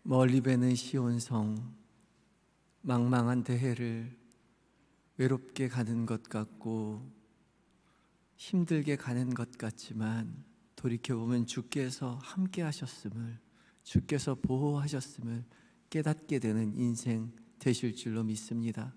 멀리 배는 시온성, 망망한 대해를 외롭게 가는 것 같고 힘들게 가는 것 같지만 돌이켜보면 주께서 함께 하셨음을, 주께서 보호하셨음을 깨닫게 되는 인생 되실 줄로 믿습니다.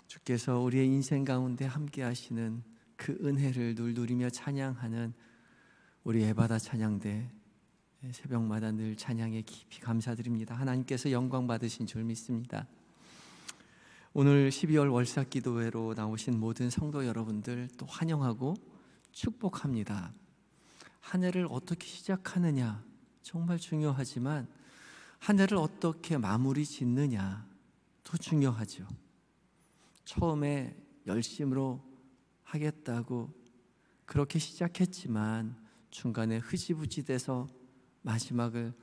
주께서 우리의 인생 가운데 함께 하시는 그 은혜를 누리며 찬양하는 우리 에바다 찬양대, 새벽마다 늘 찬양에 깊이 감사드립니다. 하나님께서 영광 받으신 줄 믿습니다. 오늘 12월 월삭기도회로 나오신 모든 성도 여러분들 또 환영하고 축복합니다. 한 해를 어떻게 시작하느냐 정말 중요하지만 한 해를 어떻게 마무리 짓느냐도 중요하죠. 처음에 열심으로 하겠다고 그렇게 시작했지만 중간에 흐지부지 돼서 마지막을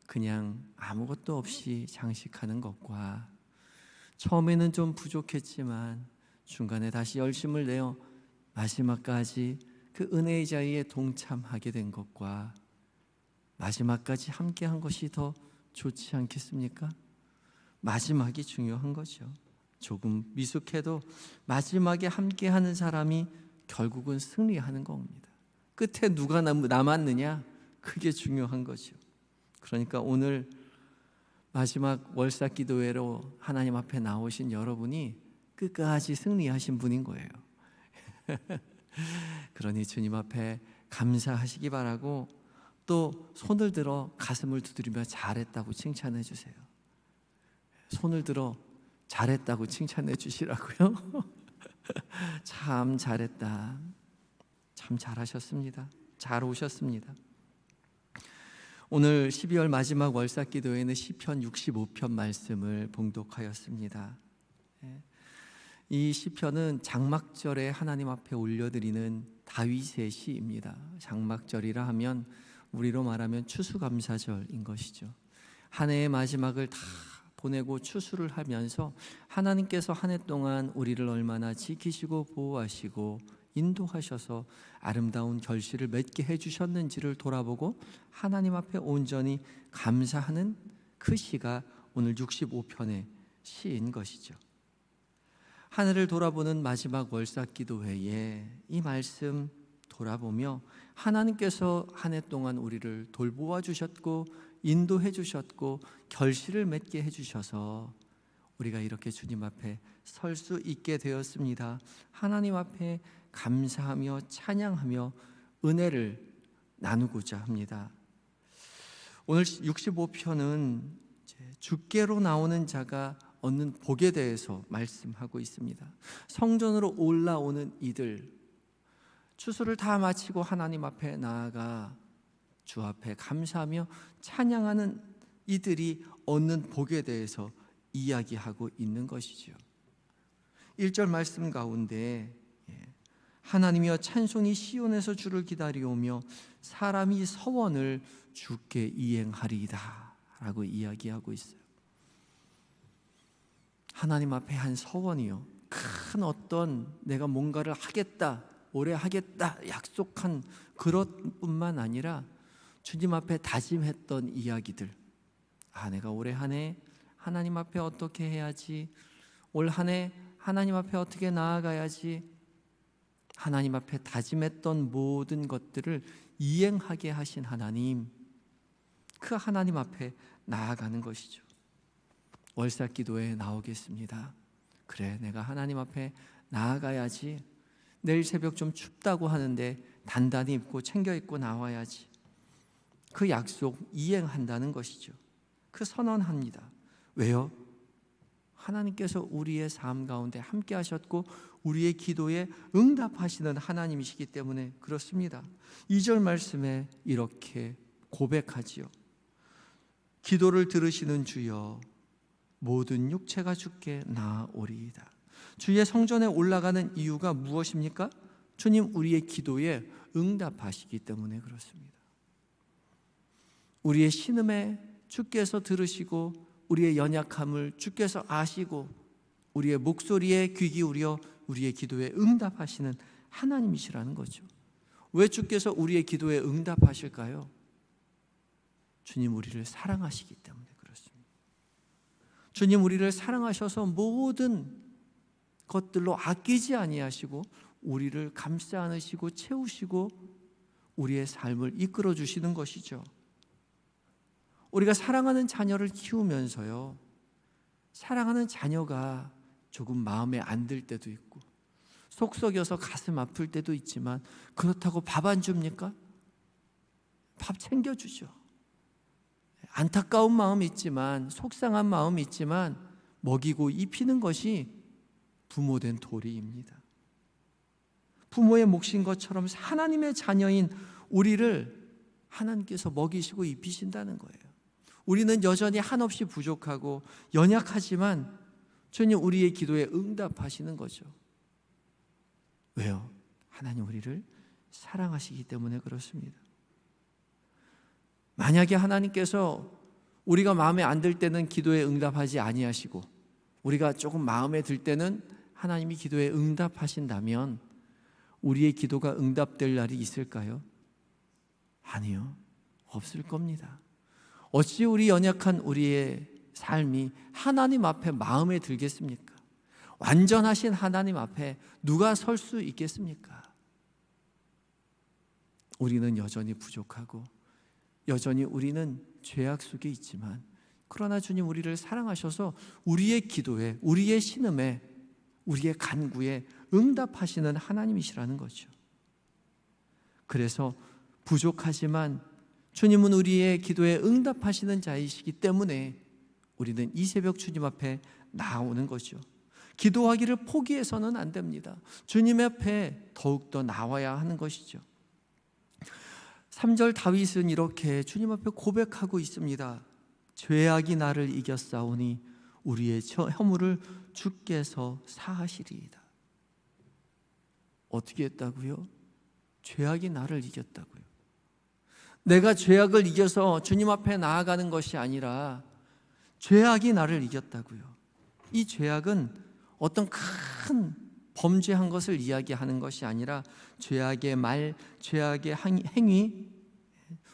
그냥 아무것도 없이 장식하는 것과 처음에는 좀 부족했지만 중간에 다시 열심을 내어 마지막까지 그 은혜의 자리에 동참하게 된 것과 마지막까지 함께한 것이 더 좋지 않겠습니까? 마지막이 중요한 거죠. 조금 미숙해도 마지막에 함께하는 사람이 결국은 승리하는 겁니다. 끝에 누가 남았느냐? 그게 중요한 거죠. 그러니까 오늘 마지막 월삭기도회로 하나님 앞에 나오신 여러분이 끝까지 승리하신 분인 거예요. 그러니 주님 앞에 감사하시기 바라고 또 손을 들어 가슴을 두드리며 잘했다고 칭찬해 주세요. 손을 들어 잘했다고 칭찬해 주시라고요. 참 잘했다. 참 잘하셨습니다. 잘 오셨습니다. 오늘 12월 마지막 월삭기도회는 시편 65편 말씀을 봉독하였습니다. 이 시편은 장막절에 하나님 앞에 올려드리는 다윗의 시입니다. 장막절이라 하면 우리로 말하면 추수감사절인 것이죠. 한 해의 마지막을 다 보내고 추수를 하면서 하나님께서 한 해 동안 우리를 얼마나 지키시고 보호하시고 인도하셔서 아름다운 결실을 맺게 해주셨는지를 돌아보고 하나님 앞에 온전히 감사하는 그 시가 오늘 65편의 시인 것이죠. 하늘을 돌아보는 마지막 월삭기도회에 이 말씀 돌아보며 하나님께서 한 해 동안 우리를 돌보아 주셨고 인도해 주셨고 결실을 맺게 해주셔서 우리가 이렇게 주님 앞에 설 수 있게 되었습니다. 하나님 앞에 감사하며 찬양하며 은혜를 나누고자 합니다. 오늘 65편은 주께로 나오는 자가 얻는 복에 대해서 말씀하고 있습니다. 성전으로 올라오는 이들, 추수를 다 마치고 하나님 앞에 나아가 주 앞에 감사하며 찬양하는 이들이 얻는 복에 대해서 이야기하고 있는 것이죠. 1절 말씀 가운데 하나님이여 찬송이 시온에서 주를 기다리오며 사람이 서원을 주께 이행하리이다 라고 이야기하고 있어요. 하나님 앞에 한 서원이요, 큰 어떤 내가 뭔가를 하겠다, 오래 하겠다 약속한 그런 뿐만 아니라 주님 앞에 다짐했던 이야기들, 내가 올해 한 해 하나님 앞에 어떻게 해야지, 올 한 해 하나님 앞에 어떻게 나아가야지, 하나님 앞에 다짐했던 모든 것들을 이행하게 하신 하나님, 그 하나님 앞에 나아가는 것이죠. 월삭기도에 나오겠습니다. 그래, 내가 하나님 앞에 나아가야지. 내일 새벽 좀 춥다고 하는데 단단히 입고 챙겨 입고 나와야지. 그 약속 이행한다는 것이죠. 그 선언합니다. 왜요? 하나님께서 우리의 삶 가운데 함께 하셨고 우리의 기도에 응답하시는 하나님이시기 때문에 그렇습니다. 2절 말씀에 이렇게 고백하지요. 기도를 들으시는 주여 모든 육체가 주께 나아오리이다. 주의 성전에 올라가는 이유가 무엇입니까? 주님 우리의 기도에 응답하시기 때문에 그렇습니다. 우리의 신음에 주께서 들으시고 우리의 연약함을 주께서 아시고 우리의 목소리에 귀 기울여 우리의 기도에 응답하시는 하나님이시라는 거죠. 왜 주께서 우리의 기도에 응답하실까요? 주님 우리를 사랑하시기 때문에 그렇습니다. 주님 우리를 사랑하셔서 모든 것들로 아끼지 아니하시고 우리를 감싸 안으시고 채우시고 우리의 삶을 이끌어 주시는 것이죠. 우리가 사랑하는 자녀를 키우면서요, 사랑하는 자녀가 조금 마음에 안 들 때도 있고 속 썩여서 가슴 아플 때도 있지만, 그렇다고 밥 안 줍니까? 밥 챙겨주죠. 안타까운 마음이 있지만, 속상한 마음이 있지만 먹이고 입히는 것이 부모된 도리입니다. 부모의 몫인 것처럼 하나님의 자녀인 우리를 하나님께서 먹이시고 입히신다는 거예요. 우리는 여전히 한없이 부족하고 연약하지만 주님 우리의 기도에 응답하시는 거죠. 왜요? 하나님 우리를 사랑하시기 때문에 그렇습니다. 만약에 하나님께서 우리가 마음에 안 들 때는 기도에 응답하지 아니하시고 우리가 조금 마음에 들 때는 하나님이 기도에 응답하신다면 우리의 기도가 응답될 날이 있을까요? 아니요, 없을 겁니다. 어찌 우리 연약한 우리의 삶이 하나님 앞에 마음에 들겠습니까? 완전하신 하나님 앞에 누가 설 수 있겠습니까? 우리는 여전히 부족하고 여전히 우리는 죄악 속에 있지만, 그러나 주님 우리를 사랑하셔서 우리의 기도에, 우리의 신음에, 우리의 간구에 응답하시는 하나님이시라는 거죠. 그래서 부족하지만 주님은 우리의 기도에 응답하시는 자이시기 때문에 우리는 이 새벽 주님 앞에 나오는 거죠. 기도하기를 포기해서는 안 됩니다. 주님 앞에 더욱더 나와야 하는 것이죠. 3절 다윗은 이렇게 주님 앞에 고백하고 있습니다. 죄악이 나를 이겼사오니 우리의 허물을 주께서 사하시리이다. 어떻게 했다고요? 죄악이 나를 이겼다고요. 내가 죄악을 이겨서 주님 앞에 나아가는 것이 아니라 죄악이 나를 이겼다고요. 이 죄악은 어떤 큰 범죄한 것을 이야기하는 것이 아니라 죄악의 말, 죄악의 행위,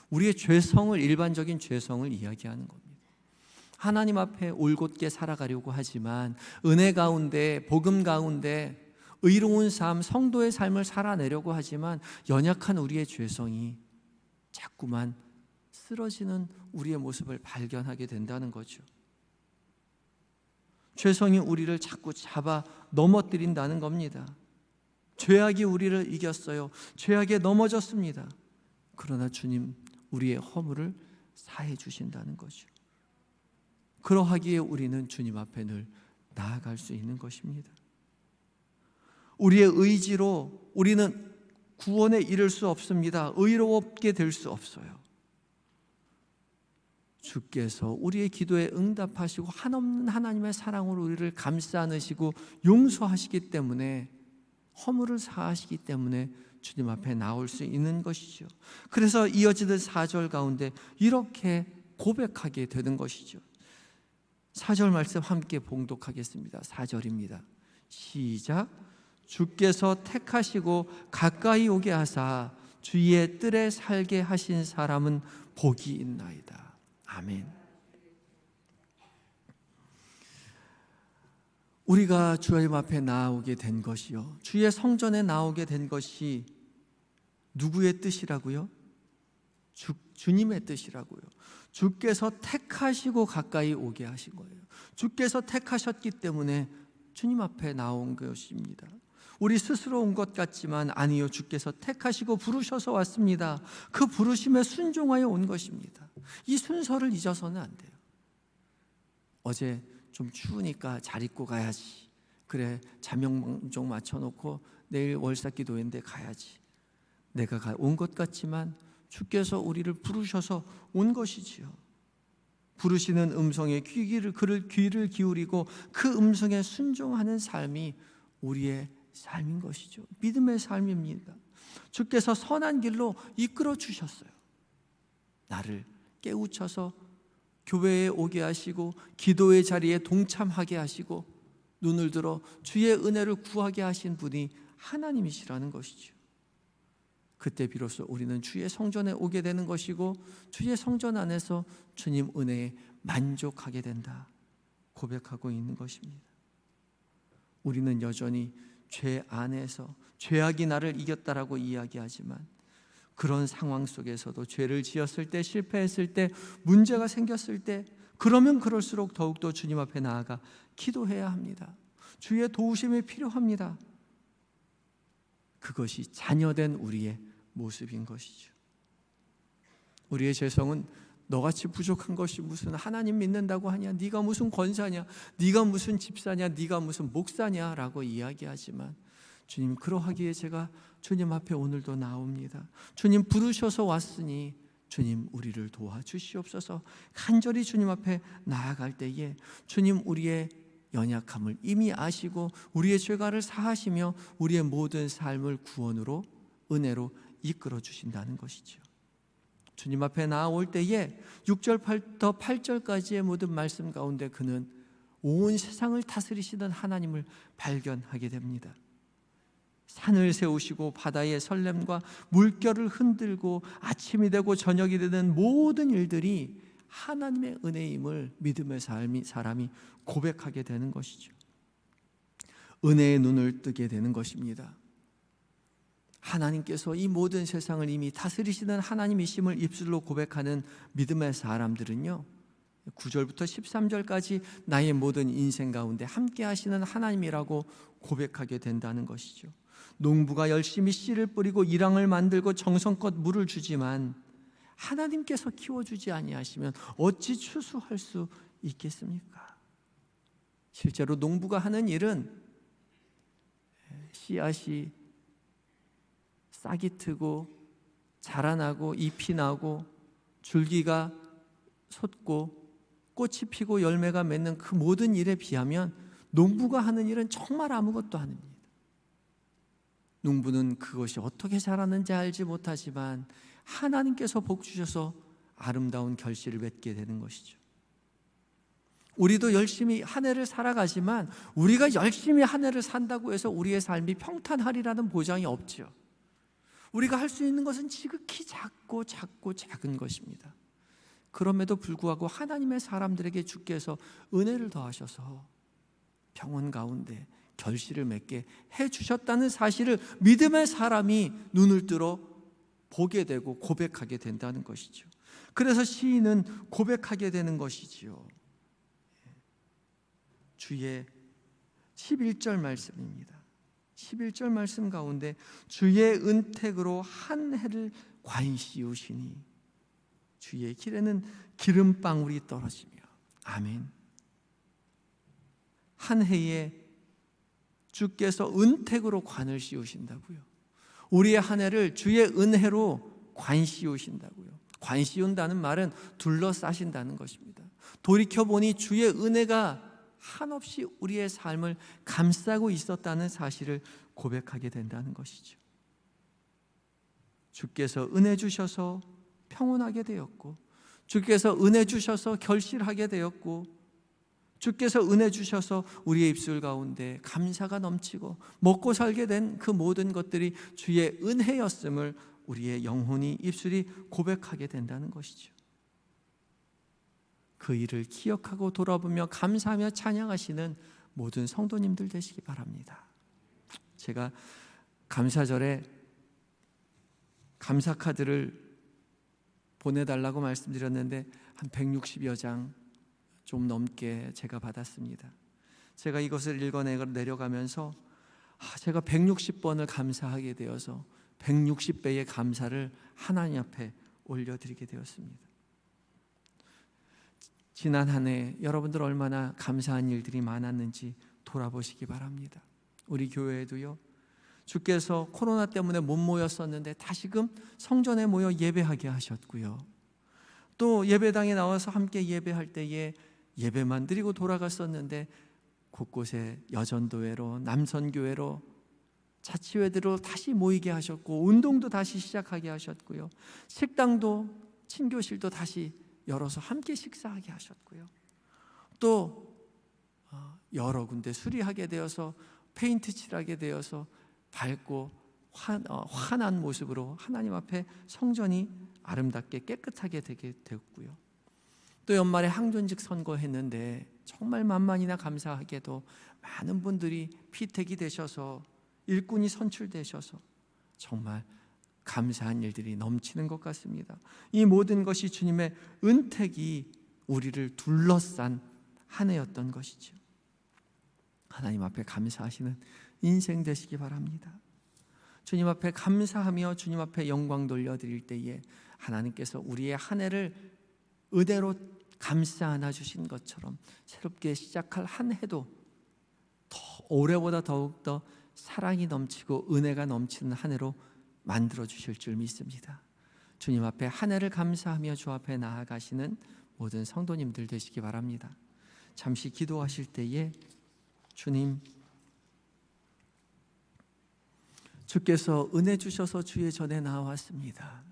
우리의 죄성을, 일반적인 죄성을 이야기하는 겁니다. 하나님 앞에 올곧게 살아가려고 하지만 은혜 가운데, 복음 가운데 의로운 삶, 성도의 삶을 살아내려고 하지만 연약한 우리의 죄성이 자꾸만 쓰러지는 우리의 모습을 발견하게 된다는 거죠. 죄성이 우리를 자꾸 잡아 넘어뜨린다는 겁니다. 죄악이 우리를 이겼어요. 죄악에 넘어졌습니다. 그러나 주님 우리의 허물을 사해 주신다는 거죠. 그러하기에 우리는 주님 앞에 늘 나아갈 수 있는 것입니다. 우리의 의지로 우리는 구원에 이를 수 없습니다. 의롭게 될 수 없어요. 주께서 우리의 기도에 응답하시고 한없는 하나님의 사랑으로 우리를 감싸 안으시고 용서하시기 때문에, 허물을 사하시기 때문에 주님 앞에 나올 수 있는 것이죠. 그래서 이어지는 4절 가운데 이렇게 고백하게 되는 것이죠. 4절 말씀 함께 봉독하겠습니다. 4절입니다. 시작. 주께서 택하시고 가까이 오게 하사 주의 뜰에 살게 하신 사람은 복이 있나이다. 아멘. 우리가 주님 앞에 나오게 된 것이요, 주의 성전에 나오게 된 것이 누구의 뜻이라고요? 주님의 뜻이라고요. 주께서 택하시고 가까이 오게 하신 거예요. 주께서 택하셨기 때문에 주님 앞에 나온 것입니다. 우리 스스로 온 것 같지만 아니요, 주께서 택하시고 부르셔서 왔습니다. 그 부르심에 순종하여 온 것입니다. 이 순서를 잊어서는 안 돼요. 어제 좀 추우니까 잘 입고 가야지. 그래, 자명종 맞춰놓고 내일 월삭기도회인데 가야지. 내가 온 것 같지만 주께서 우리를 부르셔서 온 것이지요. 부르시는 음성에 귀를 기울이고 그 음성에 순종하는 삶이 우리의 삶인 것이죠. 믿음의 삶입니다. 주께서 선한 길로 이끌어 주셨어요. 나를 깨우쳐서 교회에 오게 하시고 기도의 자리에 동참하게 하시고 눈을 들어 주의 은혜를 구하게 하신 분이 하나님이시라는 것이죠. 그때 비로소 우리는 주의 성전에 오게 되는 것이고 주의 성전 안에서 주님 은혜에 만족하게 된다 고백하고 있는 것입니다. 우리는 여전히 죄 안에서 죄악이 나를 이겼다라고 이야기하지만 그런 상황 속에서도 죄를 지었을 때, 실패했을 때, 문제가 생겼을 때, 그러면 그럴수록 더욱더 주님 앞에 나아가 기도해야 합니다. 주의 도우심이 필요합니다. 그것이 자녀된 우리의 모습인 것이죠. 우리의 죄성은 너같이 부족한 것이 무슨 하나님 믿는다고 하냐, 네가 무슨 권사냐, 네가 무슨 집사냐, 네가 무슨 목사냐 라고 이야기하지만 주님, 그러하기에 제가 주님 앞에 오늘도 나옵니다. 주님 부르셔서 왔으니 주님 우리를 도와주시옵소서. 간절히 주님 앞에 나아갈 때에 주님 우리의 연약함을 이미 아시고 우리의 죄가를 사하시며 우리의 모든 삶을 구원으로, 은혜로 이끌어 주신다는 것이죠. 주님 앞에 나아올 때에 6절부터 8절까지의 모든 말씀 가운데 그는 온 세상을 다스리시던 하나님을 발견하게 됩니다. 산을 세우시고 바다의 설렘과 물결을 흔들고 아침이 되고 저녁이 되는 모든 일들이 하나님의 은혜임을 믿음의 사람이 고백하게 되는 것이죠. 은혜의 눈을 뜨게 되는 것입니다. 하나님께서 이 모든 세상을 이미 다스리시는 하나님이심을 입술로 고백하는 믿음의 사람들은요, 9절부터 13절까지 나의 모든 인생 가운데 함께 하시는 하나님이라고 고백하게 된다는 것이죠. 농부가 열심히 씨를 뿌리고 일황을 만들고 정성껏 물을 주지만 하나님께서 키워주지 아니하시면 어찌 추수할 수 있겠습니까? 실제로 농부가 하는 일은 씨앗이 싹이 트고 자라나고 잎이 나고 줄기가 솟고 꽃이 피고 열매가 맺는 그 모든 일에 비하면 농부가 하는 일은 정말 아무것도 아닙니다. 농부는 그것이 어떻게 자라는지 알지 못하지만 하나님께서 복 주셔서 아름다운 결실을 맺게 되는 것이죠. 우리도 열심히 한 해를 살아가지만 우리가 열심히 한 해를 산다고 해서 우리의 삶이 평탄하리라는 보장이 없죠. 우리가 할 수 있는 것은 지극히 작고 작은 것입니다. 그럼에도 불구하고 하나님의 사람들에게 주께서 은혜를 더하셔서 평온 가운데 결실을 맺게 해주셨다는 사실을 믿음의 사람이 눈을 뜨러 보게 되고 고백하게 된다는 것이죠. 그래서 시인은 고백하게 되는 것이지요. 주의 11절 말씀입니다. 11절 말씀 가운데 주의 은택으로 한 해를 관시우시니 주의 길에는 기름방울이 떨어지며. 아멘. 한 해에 주께서 은택으로 관을 씌우신다고요. 우리의 한 해를 주의 은혜로 관 씌우신다고요. 관 씌운다는 말은 둘러싸신다는 것입니다. 돌이켜보니 주의 은혜가 한없이 우리의 삶을 감싸고 있었다는 사실을 고백하게 된다는 것이죠. 주께서 은혜 주셔서 평온하게 되었고, 주께서 은혜 주셔서 결실하게 되었고, 주께서 은혜 주셔서 우리의 입술 가운데 감사가 넘치고 먹고 살게 된 그 모든 것들이 주의 은혜였음을 우리의 영혼이, 입술이 고백하게 된다는 것이죠. 그 일을 기억하고 돌아보며 감사하며 찬양하시는 모든 성도님들 되시기 바랍니다. 제가 감사절에 감사카드를 보내달라고 말씀드렸는데 한 160여 장 좀 넘게 제가 받았습니다. 제가 이것을 읽어내려가면서 제가 160번을 감사하게 되어서 160배의 감사를 하나님 앞에 올려드리게 되었습니다. 지난 한 해 여러분들 얼마나 감사한 일들이 많았는지 돌아보시기 바랍니다. 우리 교회에도요, 주께서 코로나 때문에 못 모였었는데 다시금 성전에 모여 예배하게 하셨고요, 또 예배당에 나와서 함께 예배할 때에 예배만 드리고 돌아갔었는데 곳곳에 여전도회로, 남선교회로, 자치회대로 다시 모이게 하셨고, 운동도 다시 시작하게 하셨고요, 식당도 친교실도 다시 열어서 함께 식사하게 하셨고요, 또 여러 군데 수리하게 되어서 페인트 칠하게 되어서 밝고 환한 모습으로 하나님 앞에 성전이 아름답게 깨끗하게 되게 되었고요. 또 연말에 항존직 선거했는데 정말 만만이나 감사하게도 많은 분들이 피택이 되셔서 일꾼이 선출되셔서 정말 감사한 일들이 넘치는 것 같습니다. 이 모든 것이 주님의 은택이 우리를 둘러싼 한 해였던 것이죠. 하나님 앞에 감사하시는 인생 되시기 바랍니다. 주님 앞에 감사하며 주님 앞에 영광 돌려드릴 때에 하나님께서 우리의 한 해를 은혜로 감싸 안아 주신 것처럼 새롭게 시작할 한 해도 올해보다 더욱더 사랑이 넘치고 은혜가 넘치는 한 해로 만들어 주실 줄 믿습니다. 주님 앞에 한 해를 감사하며 주 앞에 나아가시는 모든 성도님들 되시기 바랍니다. 잠시 기도하실 때에 주님, 주께서 은혜 주셔서 주의 전에 나왔습니다.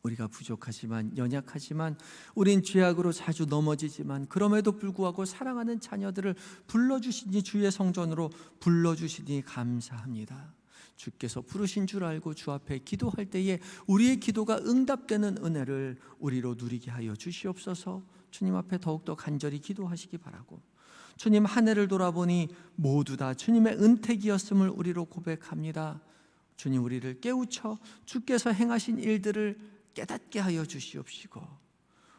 우리가 부족하지만 연약하지만 우린 죄악으로 자주 넘어지지만 그럼에도 불구하고 사랑하는 자녀들을 불러주시니 주의 성전으로 불러주시니 감사합니다. 주께서 부르신 줄 알고 주 앞에 기도할 때에 우리의 기도가 응답되는 은혜를 우리로 누리게 하여 주시옵소서. 주님 앞에 더욱더 간절히 기도하시기 바라고, 주님 한 해를 돌아보니 모두 다 주님의 은택이었음을 우리로 고백합니다. 주님, 우리를 깨우쳐 주께서 행하신 일들을 깨닫게 하여 주시옵시고,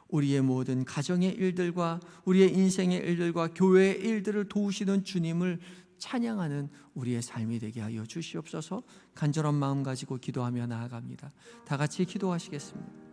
우리의 모든 가정의 일들과 우리의 인생의 일들과 교회의 일들을 도우시는 주님을 찬양하는 우리의 삶이 되게 하여 주시옵소서. 간절한 마음 가지고 기도하며 나아갑니다. 다 같이 기도하시겠습니다.